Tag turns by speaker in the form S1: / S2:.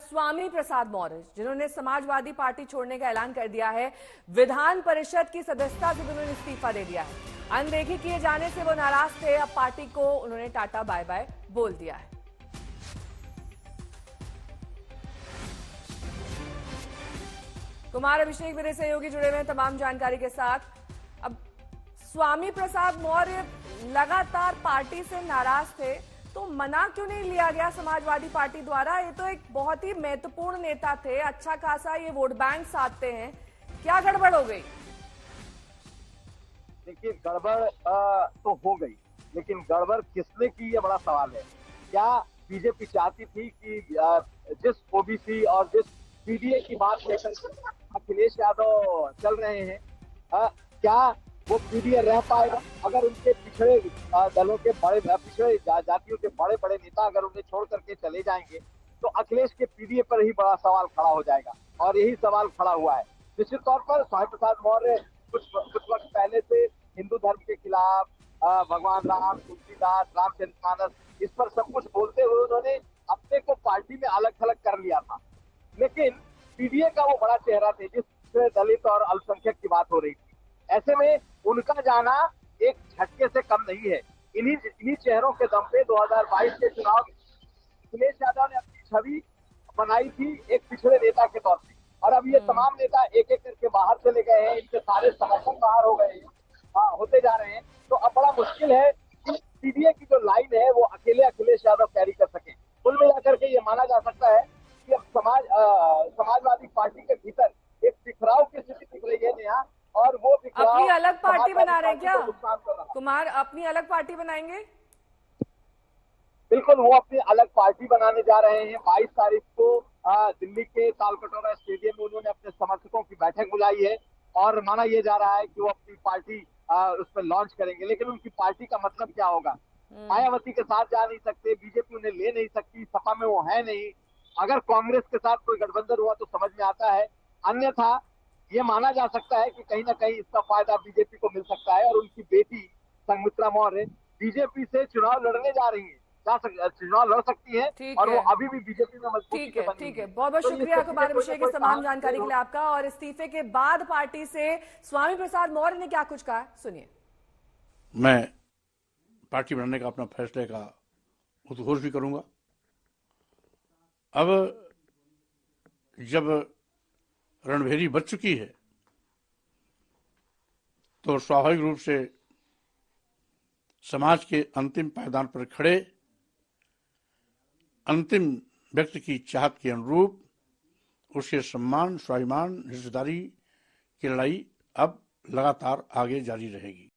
S1: स्वामी प्रसाद मौर्य, जिन्होंने समाजवादी पार्टी छोड़ने का ऐलान कर दिया है। विधान परिषद की सदस्यता से उन्होंने इस्तीफा दे दिया है। अनदेखी किए जाने से वो नाराज थे, अब पार्टी को उन्होंने टाटा बाय बाय बोल दिया है। कुमार अभिषेक मेरे सहयोगी जुड़े हुए हैं तमाम जानकारी के साथ। अब स्वामी प्रसाद मौर्य लगातार पार्टी से नाराज थे, तो मना क्यों नहीं लिया गया समाजवादी पार्टी द्वारा? ये तो एक बहुत ही महत्वपूर्ण नेता थे, अच्छा खासा ये वोट बैंक साधते हैं, क्या गड़बड़ हो गई?
S2: देखिए, गड़बड़ तो हो गई, लेकिन गड़बड़ किसने की ये बड़ा सवाल है। क्या बीजेपी चाहती थी कि जिस ओबीसी और जिस पीडीए की बात लेकर अखिलेश यादव चल रहे हैं, क्या वो पीडीए रह पाएगा? अगर उनके पिछड़े दलों के पिछड़े जातियों के बड़े बड़े नेता अगर उन्हें छोड़ करके चले जाएंगे, तो अखिलेश के पीडीए पर ही बड़ा सवाल खड़ा हो जाएगा। और यही सवाल खड़ा हुआ है। निश्चित तौर पर स्वामी प्रसाद मौर्य कुछ वक्त पहले से हिंदू धर्म के खिलाफ, भगवान राम, तुलसीदास, रामचरितमानस, इस पर सब कुछ बोलते हुए उन्होंने अपने को पार्टी में अलग थलग कर लिया था। लेकिन पीडीए का वो बड़ा चेहरा थे जिससे दलित और अल्पसंख्यक की बात हो रही थी। ऐसे में उनका जाना एक झटके से कम नहीं है। इन्हीं चेहरों के दम पे 2022 के चुनाव अखिलेश यादव ने अपनी छवि बनाई थी एक पिछड़े नेता के तौर पे, और अब ये तमाम नेता एक एक करके बाहर चले गए हैं, इनके सारे समर्थक बाहर हो गए हैं, होते जा रहे हैं। तो अब बड़ा मुश्किल है कि पीडीए की जो लाइन है वो अकेले अखिलेश यादव कैरी कर सके। कुल मिलाकर के ये माना जा सकता है कि अब समाजवादी पार्टी के भीतर एक बिखराव की स्थिति दिख रही है नेहा, और वो बिखराव
S1: अपनी अलग पार्टी बना रहे हैं क्या कुमार? अपनी अलग पार्टी बनाएंगे?
S2: बिल्कुल, वो अपनी अलग पार्टी बनाने जा रहे हैं। 22 तारीख को दिल्ली के तालकटोरा स्टेडियम में उन्होंने अपने समर्थकों की बैठक बुलाई है, और माना यह जा रहा है कि वो अपनी पार्टी उसमें लॉन्च करेंगे। लेकिन उनकी पार्टी का मतलब क्या होगा? मायावती के साथ जा नहीं सकते, बीजेपी उन्हें ले नहीं सकती, सपा में वो है नहीं। अगर कांग्रेस के साथ कोई गठबंधन हुआ तो समझ में आता है, अन्यथा ये माना जा सकता है कि कहीं ना कहीं इसका फायदा बीजेपी को मिल सकता है। और उनकी बेटी संघमित्रा मौर्य बीजेपी से चुनाव लड़ने जा रही है, चुनाव लड़ सकती है, और वो अभी भी बीजेपी में मजबूती से बनी है।
S1: ठीक है, बहुत बहुत शुक्रिया कुमार अभिषेक इस तमाम जानकारी के लिए आपका। और इस्तीफे के बाद पार्टी से स्वामी प्रसाद मौर्य ने क्या कुछ कहा, सुनिए।
S3: मैं पार्टी बनाने का अपना फैसले का उद्घोष भी करूंगा। अब जब रणभेरी बच चुकी है तो स्वाभाविक रूप से समाज के अंतिम पायदान पर खड़े अंतिम व्यक्ति की चाहत के अनुरूप उसके सम्मान, स्वाभिमान, हिस्सेदारी की लड़ाई अब लगातार आगे जारी रहेगी।